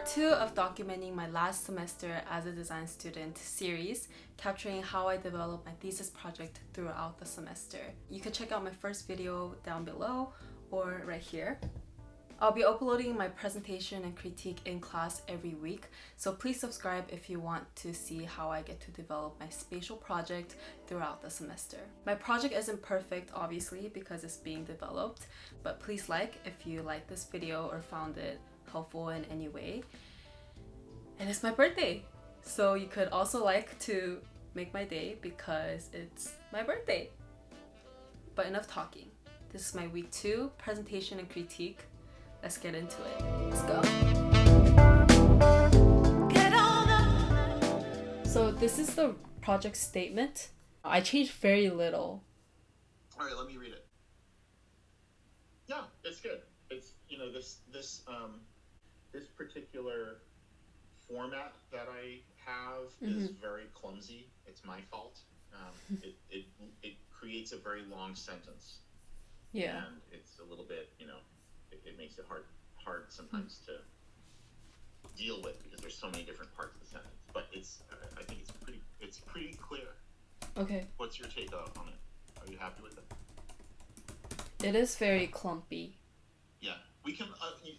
part 2 of documenting my last semester as a design student series, capturing how I developed my thesis project throughout the semester. You can check out my first video down below or right here. I'll be uploading my presentation and critique in class every week, so please subscribe if you want to see how I get to develop my spatial project throughout the semester. My project isn't perfect, obviously, because it's being developed, but please like if you liked this video or found it helpful in any way. And it's my birthday, so you could also like to make my day because it's my birthday. But enough talking. This is my week 2 presentation and critique. Let's get into it. Let's go. So this is the project statement. I changed very little. All right, let me read it. Yeah, it's good. It's, you know, this particular format that I have is very clumsy. It's my fault. It creates a very long sentence. Yeah. And it's a little bit, you know, it makes it hard sometimes to deal with because there's so many different parts of the sentence. But I think it's pretty clear. Okay. What's your take on it? Are you happy with it? It is very clumpy. Yeah, we can.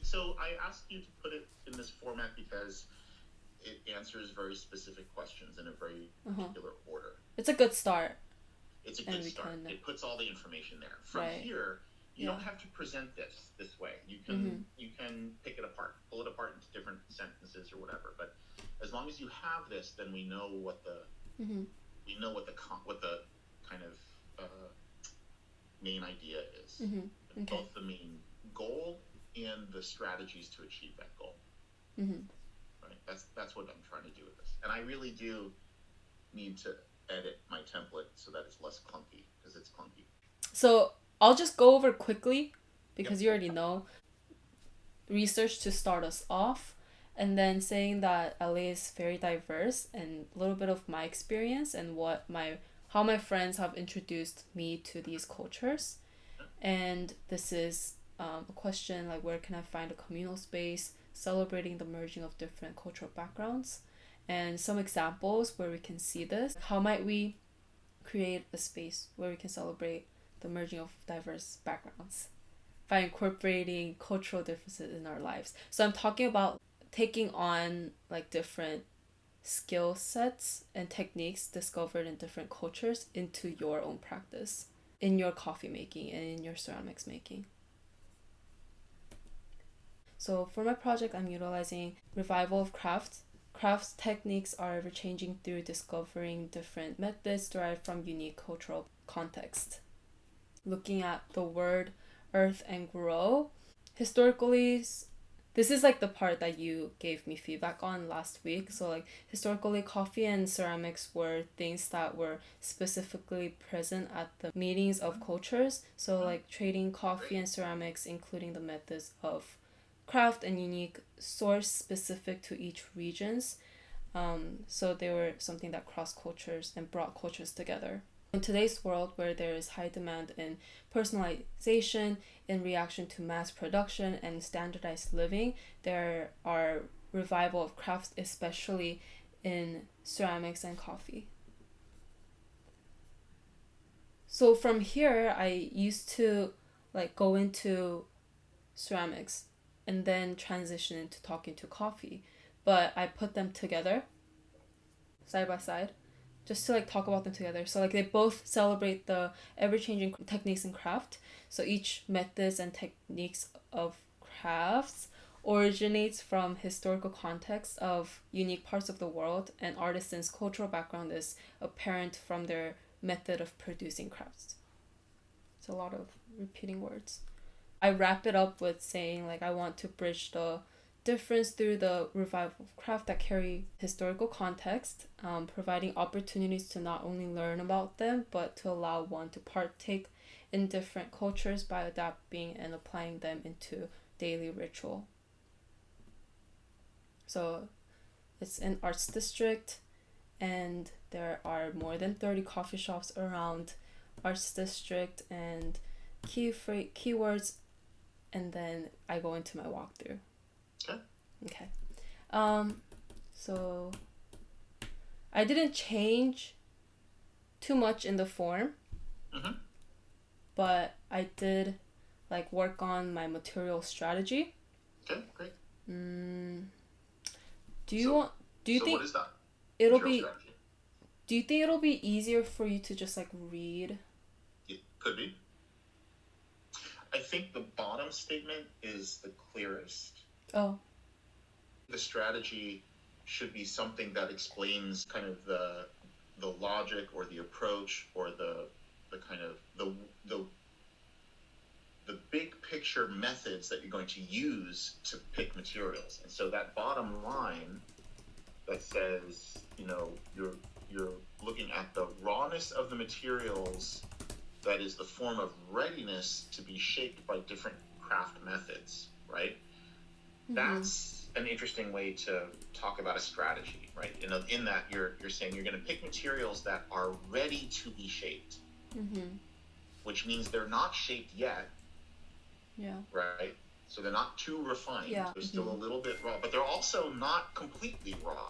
So I asked you to put it in this format because it answers very specific questions in a very particular order. It's a good start. It's a good start. It puts all the information there. From here, you don't have to present this way. You can pick it apart, pull it apart into different sentences or whatever. But as long as you have this, then we know what the what the kind of main idea is. Okay. Both the main goal and the strategies to achieve that goal. Right. That's what I'm trying to do with this. And I really do need to edit my template so that it's less clunky because it's clunky. So I'll just go over quickly because you already know. Research to start us off, and then saying that LA is very diverse and a little bit of my experience and how my friends have introduced me to these cultures. And this is a question like, where can I find a communal space celebrating the merging of different cultural backgrounds, and some examples where we can see this. How might we create a space where we can celebrate the merging of diverse backgrounds by incorporating cultural differences in our lives? So I'm talking about taking on like different skill sets and techniques discovered in different cultures into your own practice in your coffee making and in your ceramics making. So for my project, I'm utilizing revival of crafts. Crafts techniques are ever changing through discovering different methods derived from unique cultural context. Looking at the word earth and grow. Historically, this is like the part that you gave me feedback on last week. So like historically, coffee and ceramics were things that were specifically present at the meetings of cultures. So like trading coffee and ceramics, including the methods of craft and unique source specific to each regions. So they were something that crossed cultures and brought cultures together. In today's world, where there is high demand in personalization in reaction to mass production and standardized living, there are revival of crafts, especially in ceramics and coffee. So from here, I used to like go into ceramics and then transition into talking to coffee, but I put them together side by side just to like talk about them together. So like they both celebrate the ever-changing techniques in craft. So each methods and techniques of crafts originates from historical context of unique parts of the world, and artisans' cultural background is apparent from their method of producing crafts. It's a lot of repeating words. I wrap it up with saying like I want to bridge the difference through the revival of craft that carry historical context, providing opportunities to not only learn about them, but to allow one to partake in different cultures by adapting and applying them into daily ritual. So it's an arts district, and there are more than 30 coffee shops around arts district, and keywords, and then I go into my walkthrough. Okay. Okay. So I didn't change too much in the form, but I did like work on my material strategy. Okay, great. Do you think what is that? It'll be strategy? Do you think it'll be easier for you to just like read? It could be. I think the bottom statement is the clearest. Oh. The strategy should be something that explains kind of the logic or the approach or the kind of the big picture methods that you're going to use to pick materials. And so that bottom line that says, you're looking at the rawness of the materials, that is the form of readiness to be shaped by different craft methods, right? That's an interesting way to talk about a strategy, right? In that you're saying you're going to pick materials that are ready to be shaped, which means they're not shaped yet. Yeah. Right? So they're not too refined. Yeah. They're still a little bit raw, but they're also not completely raw,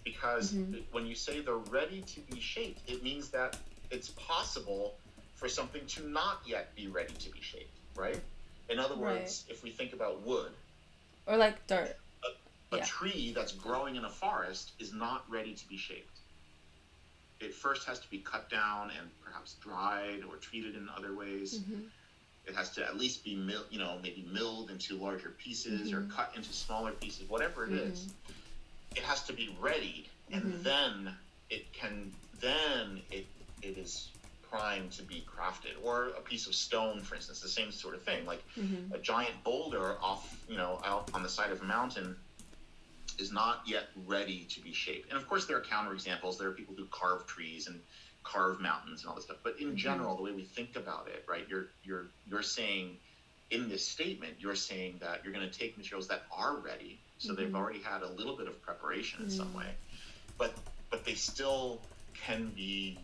because when you say they're ready to be shaped, it means that it's possible for something to not yet be ready to be shaped, right? In other words, if we think about wood, or like dirt, a tree that's growing in a forest is not ready to be shaped. It first has to be cut down and perhaps dried or treated in other ways. It has to at least be maybe milled into larger pieces or cut into smaller pieces, whatever it is. It has to be readied, and then it is primed to be crafted. Or a piece of stone, for instance, the same sort of thing. Like a giant boulder out on the side of a mountain is not yet ready to be shaped. And of course, there are counterexamples. There are people who carve trees and carve mountains and all this stuff. But in general, the way we think about it, right? You're saying in this statement, you're saying that you're going to take materials that are ready, so they've already had a little bit of preparation in some way, but they still can be,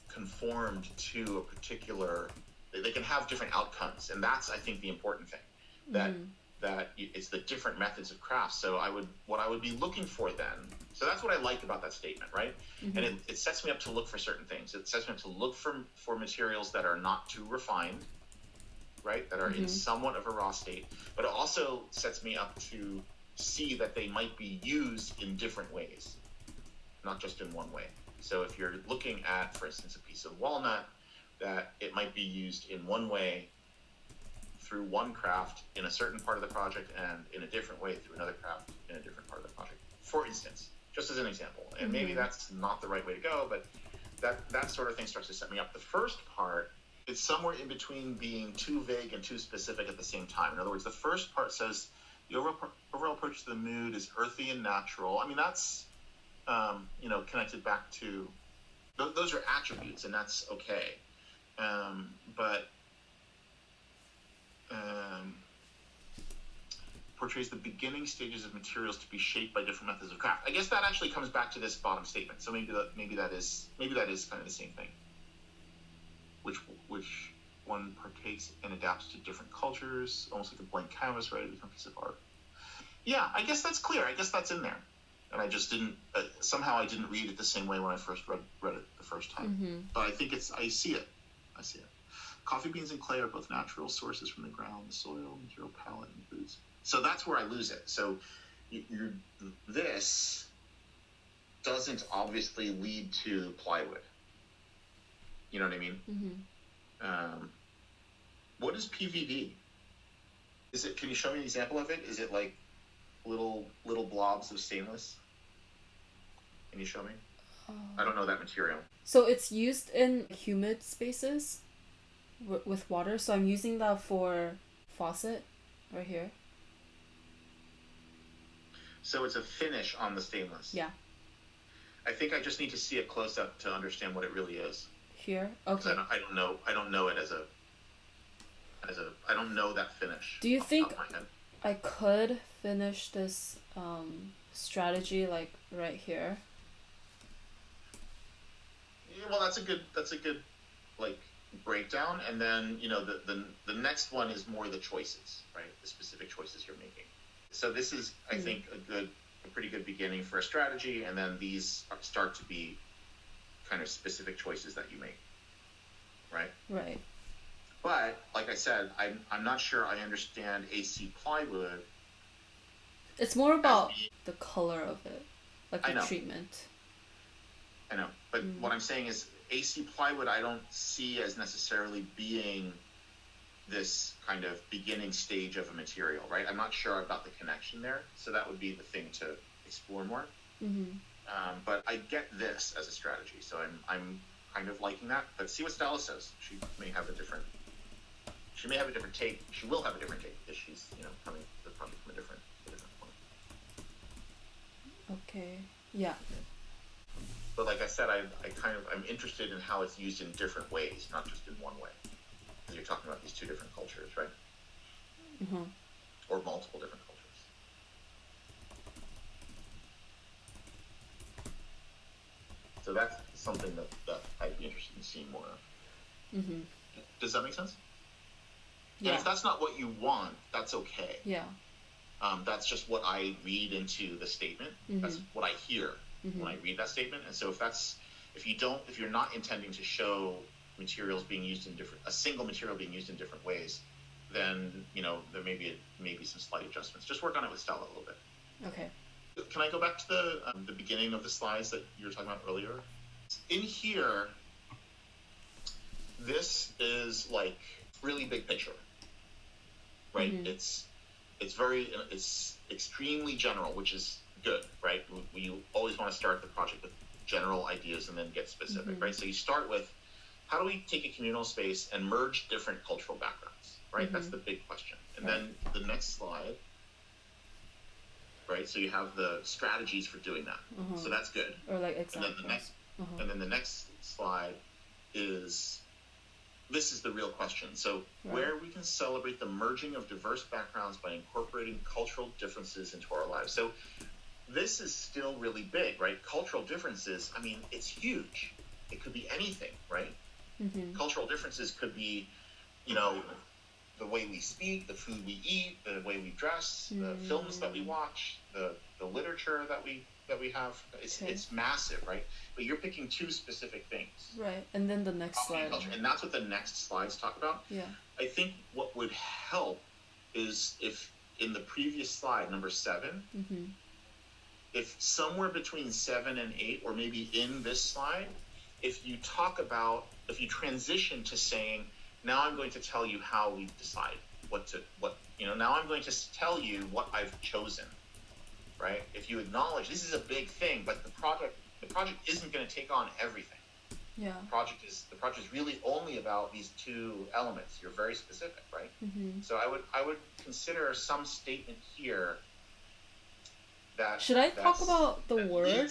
conformed to a particular. They can have different outcomes, and that's, I think, the important thing. That it's the different methods of craft. So what I would be looking for then. So that's what I like about that statement, right? And it sets me up to look for certain things. It sets me up to look for materials that are not too refined, right? That are in somewhat of a raw state. But it also sets me up to see that they might be used in different ways, not just in one way. So if you're looking at, for instance, a piece of walnut, that it might be used in one way through one craft in a certain part of the project, and in a different way through another craft in a different part of the project, for instance, just as an example. And maybe that's not the right way to go, but that sort of thing starts to set me up. The first part, it's somewhere in between being too vague and too specific at the same time. In other words, the first part says the overall approach to the mood is earthy and natural. I mean, that's connected back to those are attributes, and that's okay. But portrays the beginning stages of materials to be shaped by different methods of craft. I guess that actually comes back to this bottom statement. So maybe that is kind of the same thing. Which one partakes and adapts to different cultures, almost like a blank canvas, ready to become a piece of art. Yeah, I guess that's clear. I guess that's in there. And I just didn't somehow I didn't read it the same way when I first read it the first time. But I think I see it. Coffee beans and clay are both natural sources from the ground, the soil, material palette, and foods. So that's where I lose it. So this doesn't obviously lead to plywood. You know what I mean? What is PVD? Can you show me an example of it? Is it like little blobs of stainless? Can you show me? I don't know that material. So it's used in humid spaces with water. So I'm using that for faucet right here. So it's a finish on the stainless. Yeah. I think I just need to see it close up to understand what it really is. Here? Okay. I don't know it as a I don't know that finish. Do you think I could finish this strategy like right here? Yeah, well, that's a good like breakdown, and then the next one is more the choices, right? The specific choices you're making. So this is, I think, a pretty good beginning for a strategy, and then these start to be kind of specific choices that you make, right? Right. But like I said, I'm not sure I understand AC plywood. It's more about the color of it, like the treatment. I know, but what I'm saying is AC plywood I don't see as necessarily being this kind of beginning stage of a material, right? I'm not sure about the connection there, so that would be the thing to explore more. But I get this as a strategy, so I'm kind of liking that. But see what Stella says. She may have a different take. She will have a different take because she's coming to the project from a different point. Okay. Yeah. But like I said, I'm interested in how it's used in different ways, not just in one way. Because you're talking about these two different cultures, right? Or multiple different cultures. So that's something that I'd be interested in seeing more of. Does that make sense? Yeah. And if that's not what you want, that's okay. Yeah. That's just what I read into the statement. That's what I hear when I read that statement. And so if you're not intending to show materials being used a single material being used in different ways, then there may be some slight adjustments. Just work on it with Stella a little bit. Okay. Can I go back to the beginning of the slides that you were talking about earlier? In here, this is like really big picture, right? It's extremely general, which is good, right? We always want to start the project with general ideas and then get specific, right? So you start with, how do we take a communal space and merge different cultural backgrounds, right? That's the big question. And then the next slide, right? So you have the strategies for doing that. So that's good. Or like examples. And then the next slide is, this is the real question. So where we can celebrate the merging of diverse backgrounds by incorporating cultural differences into our lives. So this is still really big, right? Cultural differences, I mean, it's huge. It could be anything, right? Cultural differences could be, the way we speak, the food we eat, the way we dress, the films that we watch, the literature that we have. It's massive, right? But you're picking two specific things. Right, and then the next slide. And that's what the next slides talk about. Yeah. I think what would help is if in the previous slide, number 7, if somewhere between 7 and 8, or maybe in this slide, if you transition to saying, now I'm going to tell you how we decide now I'm going to tell you what I've chosen, right? If you acknowledge this is a big thing, but the project isn't going to take on everything. Yeah. The project is really only about these two elements. You're very specific, right? So I would consider some statement here that. Should I talk about the word?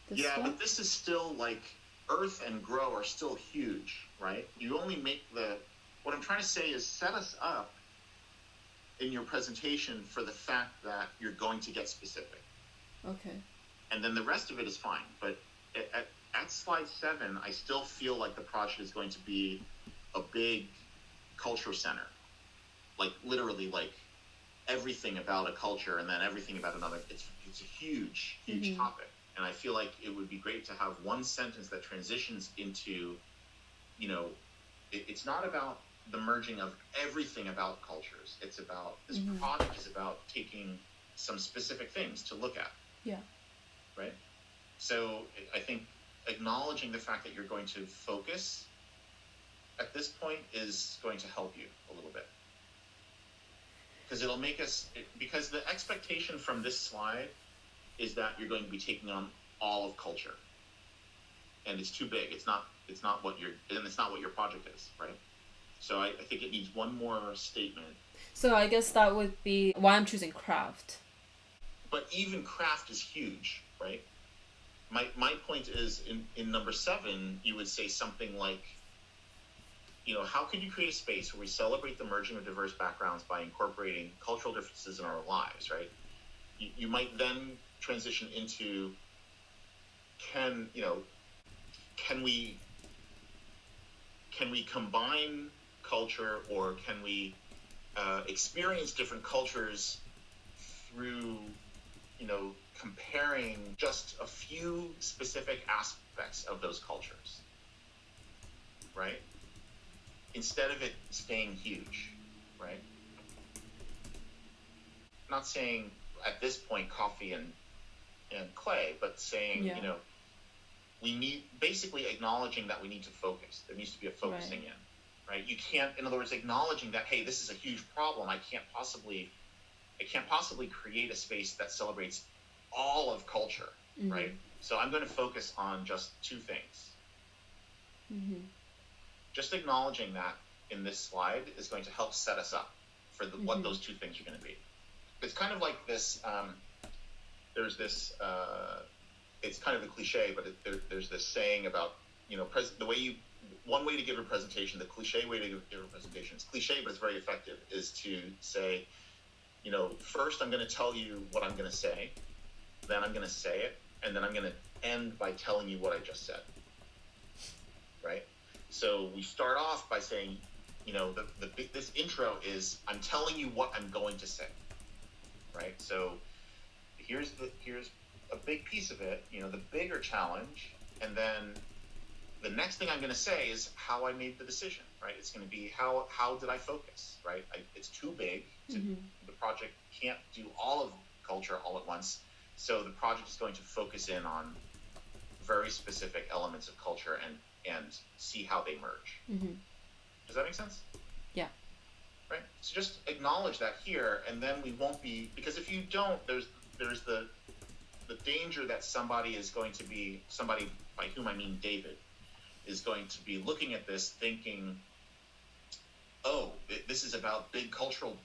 But this is still like earth and grow are still huge, right? You only make what I'm trying to say is set us up in your presentation for the fact that you're going to get specific. Okay. And then the rest of it is fine. But at slide 7, I still feel like the project is going to be a big culture center. Like literally like everything about a culture and then everything about another. It's a huge topic. And I feel like it would be great to have one sentence that transitions into, it's not about the merging of everything about cultures. It's about, this project is about taking some specific things to look at. Yeah. Right? So I think acknowledging the fact that you're going to focus at this point is going to help you a little bit. Because it'll make because the expectation from this slide is that you're going to be taking on all of culture, and it's too big. It's not what your project is, right? So I think it needs one more statement. So I guess that would be why I'm choosing craft. But even craft is huge, right? My point is in number 7, you would say something like, how can you create a space where we celebrate the merging of diverse backgrounds by incorporating cultural differences in our lives, right? You might then transition into, can we combine culture, or can we experience different cultures through, comparing just a few specific aspects of those cultures, right? Instead of it staying huge, right? Not saying at this point coffee and clay, but saying, we need, basically acknowledging that we need to focus. There needs to be a focusing in, right? You can't, in other words, acknowledging that, hey, this is a huge problem. I can't possibly create a space that celebrates all of culture, right? So I'm going to focus on just two things. Just acknowledging that in this slide is going to help set us up for what those two things are going to be. It's kind of like this, there's this, it's kind of a cliche, but there's this saying about, one way to give a presentation, the cliche way to give a presentation, it's cliche, but it's very effective, is to say, first I'm going to tell you what I'm going to say, then I'm going to say it, and then I'm going to end by telling you what I just said, right? So we start off by saying, this intro is, I'm telling you what I'm going to say, right? So here's a big piece of it, the bigger challenge, and then the next thing I'm going to say is how I made the decision, right? It's going to be how did I focus, right? It's too big. The project can't do all of culture all at once, so the project is going to focus in on very specific elements of culture and see how they merge. Does that make sense? Yeah. Right? So just acknowledge that here, and then we won't be, because if you don't, there's the danger that somebody by whom I mean David, is going to be looking at this thinking, oh, this is about big cultural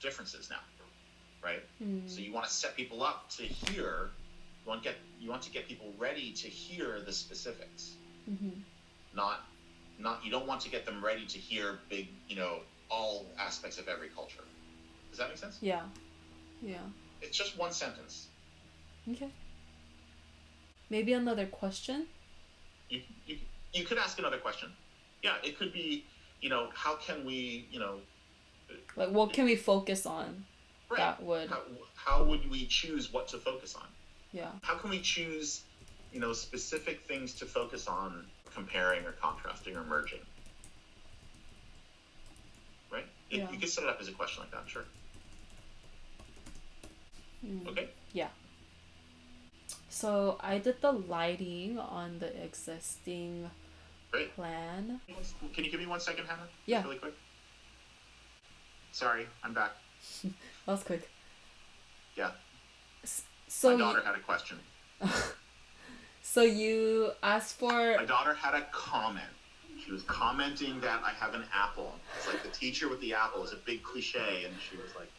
differences now, right? So you want to set people up to hear, you want to get people ready to hear the specifics. Not you don't want to get them ready to hear big, all aspects of every culture. Does that make sense? Yeah. It's just one sentence. Okay. Maybe another question? You could ask another question. Yeah, it could be, how can we, like, what can we focus on? Right. That would... How would we choose what to focus on? Yeah. How can we choose, specific things to focus on, comparing or contrasting or merging? Right? You could set it up as a question like that, sure. Okay? Yeah. So I did the lighting on the existing plan. Can you give me 1 second, Hannah? Yeah. Really quick. Sorry, I'm back. That was quick. Yeah. So my daughter had a question. So you asked for... My daughter had a comment. She was commenting that I have an apple. It's like the teacher with the apple is a big cliche, and she was like,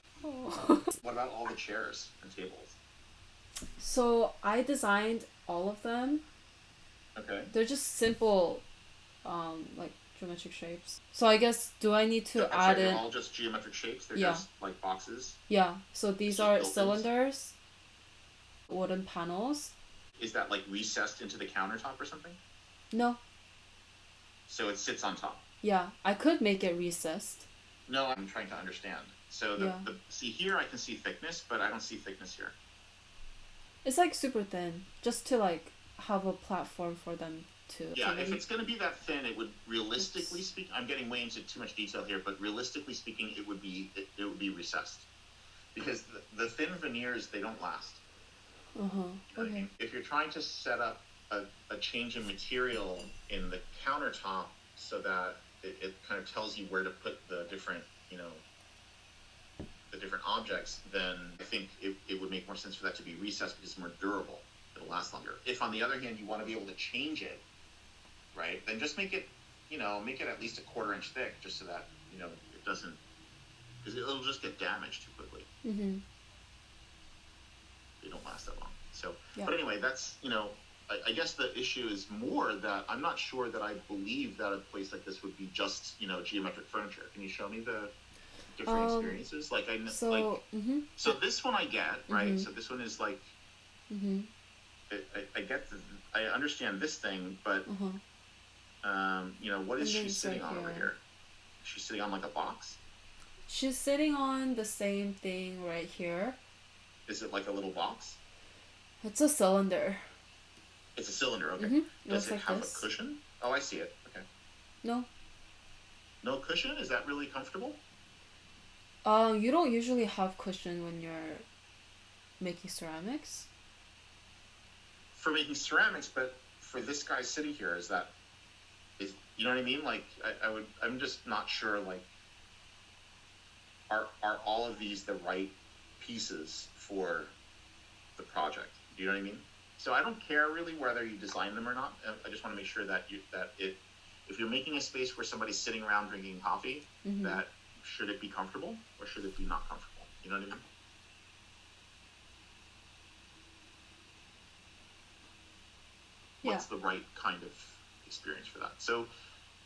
what about all the chairs and tables? So I designed all of them. Okay. They're just simple, like geometric shapes. So I guess, do I need to add in... They're all just geometric shapes? They're just like boxes? Yeah. So these are cylinders, wooden panels. Is that like recessed into the countertop or something? No. So it sits on top? Yeah. I could make it recessed. No, I'm trying to understand. So see here I can see thickness, but I don't see thickness here. It's like super thin, just to like have a platform for them to... Yeah, if it's going to be that thin, it would realistically speak... I'm getting way into too much detail here, but realistically speaking, it would be recessed. Because the thin veneers, they don't last. Okay. If you're trying to set up a change in material in the countertop so that it kind of tells you where to put the different, the different objects, then I think it would make more sense for that to be recessed because it's more durable. It'll last longer. If, on the other hand, you want to be able to change it, right, then just make it at least a 1/4 inch thick, just so that, it doesn't, because it'll just get damaged too quickly. They don't last that long. So, but anyway, that's, I guess the issue is more that I'm not sure that I believe that a place like this would be just, geometric furniture. Can you show me the different experiences? Like, so this one I get, right? So this one is like, I get I understand this thing, but, what is she sitting on over here? She's sitting on like a box? She's sitting on the same thing right here. Is it like a little box? It's a cylinder. It's a cylinder, okay. Does it have a cushion? Oh, I see it. Okay. No. No cushion? Is that really comfortable? You don't usually have cushion when you're making ceramics. For making ceramics, but for this guy sitting here, is you know what I mean? Like, I'm just not sure, like, are all of these the right pieces for the project? Do you know what I mean? So I don't care really whether you design them or not. I just want to make sure that if you're making a space where somebody's sitting around drinking coffee, that should it be comfortable or should it be not comfortable? You know what I mean? What's the right kind of experience for that? So,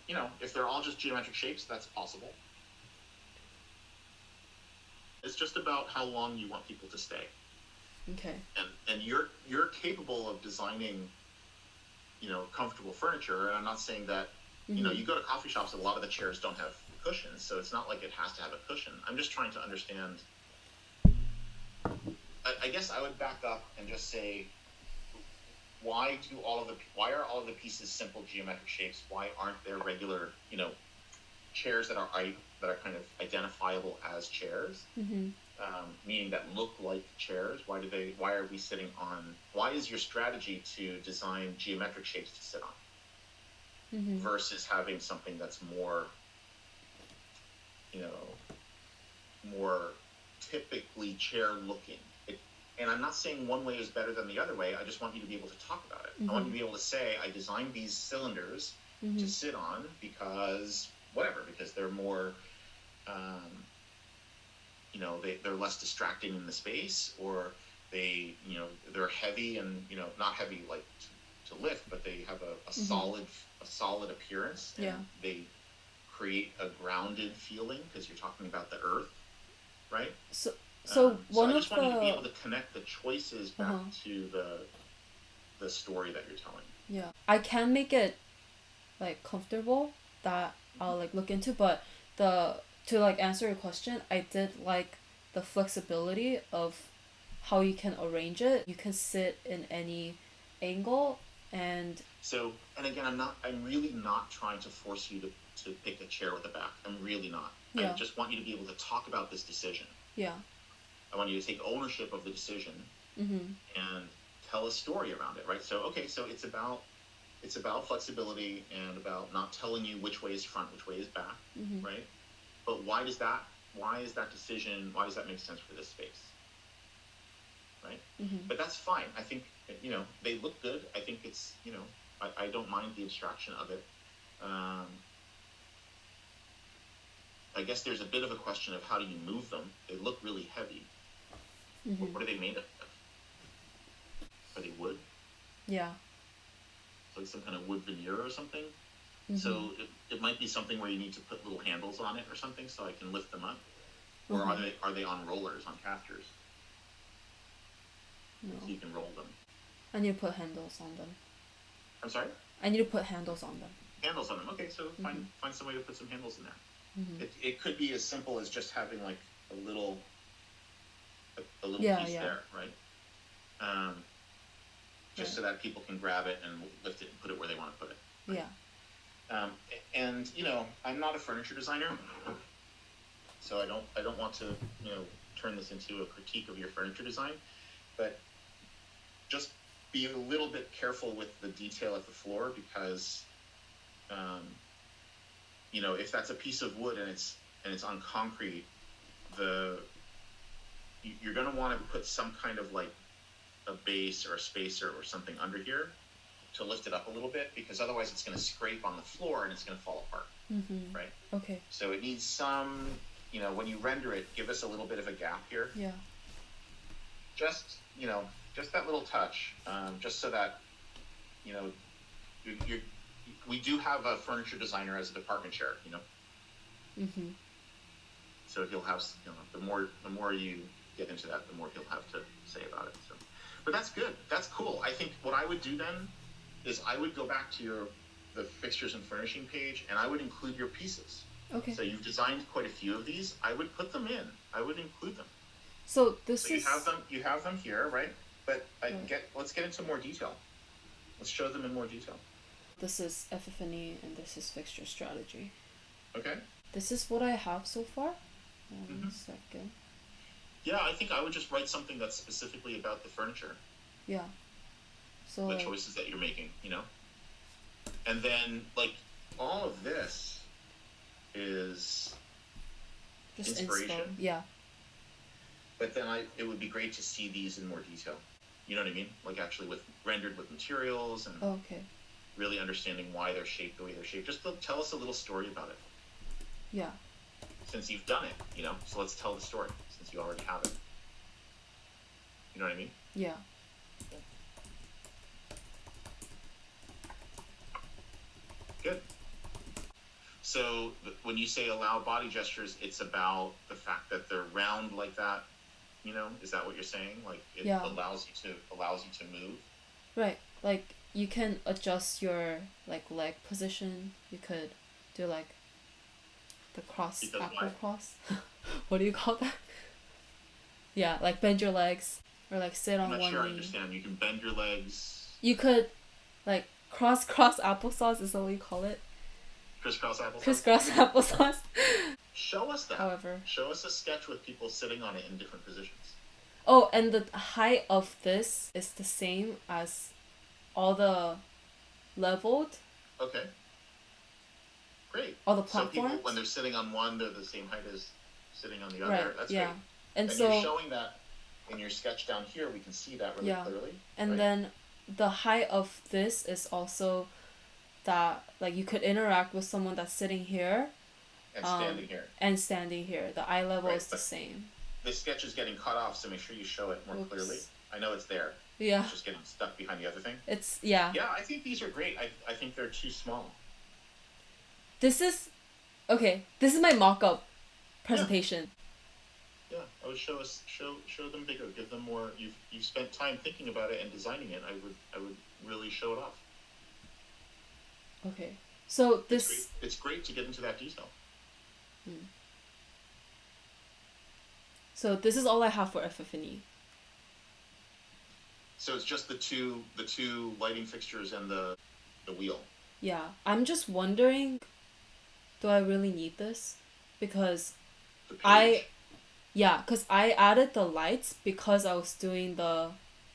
you know, if they're all just geometric shapes, that's possible. It's just about how long you want people to stay. Okay. And you're capable of designing, you know, comfortable furniture. And I'm not saying that, you know, you go to coffee shops and a lot of the chairs don't have cushions, so it's not like it has to have a cushion. I'm just trying to understand. I guess I would back up and just say, why are all of the pieces simple geometric shapes? Why aren't there regular, you know, chairs that are kind of identifiable as chairs? Meaning that look like chairs. Why are we sitting on? Why is your strategy to design geometric shapes to sit on, versus having something that's more, you know, more typically chair looking? And I'm not saying one way is better than the other way. I just want you to be able to talk about it. I want you to be able to say, I designed these cylinders to sit on because they're more, you know, they're less distracting in the space, or they're heavy and, you know, not heavy like to lift, but they have a solid appearance, and they create a grounded feeling because you're talking about the earth, right? So I just want you to be able to connect the choices back to the story that you're telling. Yeah, I can make it like comfortable, that I'll like look into, but to like answer your question, I did like the flexibility of how you can arrange it. You can sit in any angle, and again, I'm really not trying to force you to pick a chair with a back. I'm really not. I just want you to be able to talk about this decision. Yeah. I want you to take ownership of the decision and tell a story around it, right? So it's about flexibility and about not telling you which way is front, which way is back, right? But why does that make sense for this space, right? But that's fine. I think, you know, they look good. I think it's, you know, I don't mind the abstraction of it. I guess there's a bit of a question of how do you move them. They look really heavy. What are they made of? Are they wood? Yeah. Like some kind of wood veneer or something? So it might be something where you need to put little handles on it or something so I can lift them up. Or are they on rollers, on casters? No. So you can roll them. I need to put handles on them. I'm sorry? I need to put handles on them. Handles on them. Okay, so find some way to put some handles in there. It could be as simple as just having like a little piece there, right? Just so that people can grab it and lift it and put it where they want to put it. Right? Yeah. And you know, I'm not a furniture designer, so I don't want to, you know, turn this into a critique of your furniture design, but just be a little bit careful with the detail at the floor, because you know, if that's a piece of wood and it's on concrete, you're going to want to put some kind of like a base or a spacer or something under here to lift it up a little bit, because otherwise it's going to scrape on the floor and it's going to fall apart, right? Okay. So it needs some, you know, when you render it, give us a little bit of a gap here. Yeah. Just, you know, just that little touch, just so that, you know, we do have a furniture designer as a department chair, you know. So he'll have, you know, the more you get into that, the more he'll have to say about it. So, but that's good. That's cool. I think what I would do then is I would go back to the fixtures and furnishing page, and I would include your pieces. Okay. So you've designed quite a few of these. I would put them in. I would include them. So you have them here, right? But let's get into more detail. Let's show them in more detail. This is epiphany and this is fixture strategy. Okay. This is what I have so far. One second. Yeah, I think I would just write something that's specifically about the furniture. Yeah. So the choices that you're making, you know? And then, like, all of this is just inspiration. Yeah. But then it would be great to see these in more detail. You know what I mean? Like, actually rendered with materials and really understanding why they're shaped the way they're shaped. Just tell us a little story about it. Yeah. Since you've done it, you know? So let's tell the story, since you already have it. You know what I mean? Yeah. Good. So when you say allow body gestures, it's about the fact that they're round like that, you know? Is that what you're saying? Like it allows you to move? Right. Like you can adjust your like leg position. You could do like the apple cross. What do you call that? Yeah, like bend your legs or like sit on one knee. I'm not sure I understand. You can bend your legs. You could like cross applesauce is that what you call it? Crisscross applesauce? Crisscross applesauce. Show us that. However. Show us a sketch with people sitting on it in different positions. Oh, and the height of this is the same as all the leveled. Okay. Great. All the platforms. So people, when they're sitting on one, they're the same height as sitting on the other. Right. That's great. And so you're showing that in your sketch down here. We can see that really clearly. And then the height of this is also that like you could interact with someone that's sitting here and standing here. The eye level is the same. This sketch is getting cut off, so make sure you show it more clearly. I know it's there. Yeah. It's just getting stuck behind the other thing. Yeah, I think these are great. I think they're too small. This is my mock-up presentation. Yeah, I would show them bigger, give them more. You've spent time thinking about it and designing it. I would really show it off. Okay, so it's great to get into that detail. So this is all I have for epiphany. So it's just the two lighting fixtures and the wheel. Yeah, I'm just wondering, do I really need this? Because because I added the lights because I was doing the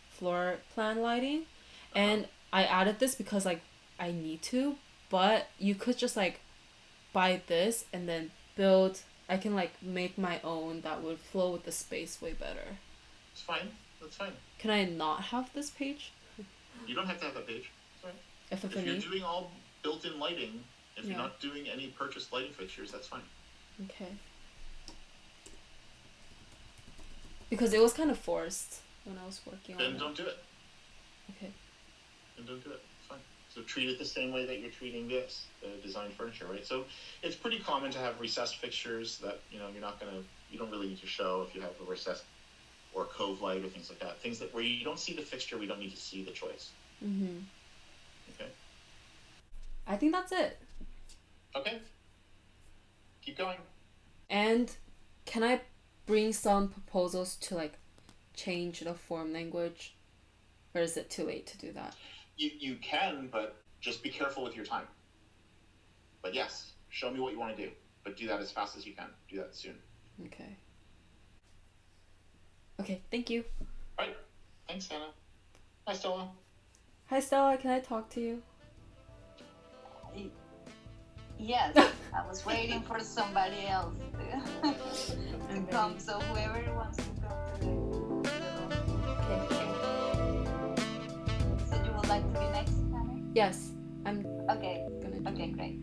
floor plan lighting, and I added this because like I need to, but you could just like buy this and then build. I can like make my own that would flow with the space way better. It's fine. That's fine. Can I not have this page? You don't have to have that page. It's fine. If you're doing all built-in lighting, if you're not doing any purchased lighting fixtures, that's fine. Okay. Because it was kind of forced when I was working on it. Then don't do it. Okay. Then don't do it. It's fine. So treat it the same way that you're treating this, the designed furniture, right? So it's pretty common to have recessed fixtures that, you don't really need to show if you have a recessed or cove light or things like that. Things where you don't see the fixture, we don't need to see the choice. Mm-hmm. Okay. I think that's it. Okay. Keep going. And can I bring some proposals to like change the form language? Or is it too late to do that? You can, but just be careful with your time. But yes, show me what you want to do. But do that as fast as you can. Do that soon. Okay. Okay, thank you. All right. Thanks, Hannah. Hi, Stella. Hi, Stella. Can I talk to you? Yes. I was waiting for somebody else to come. So whoever wants to come today. Okay. So you would like to be next, Hannah? Yes. I'm Okay. gonna do Okay, it. great.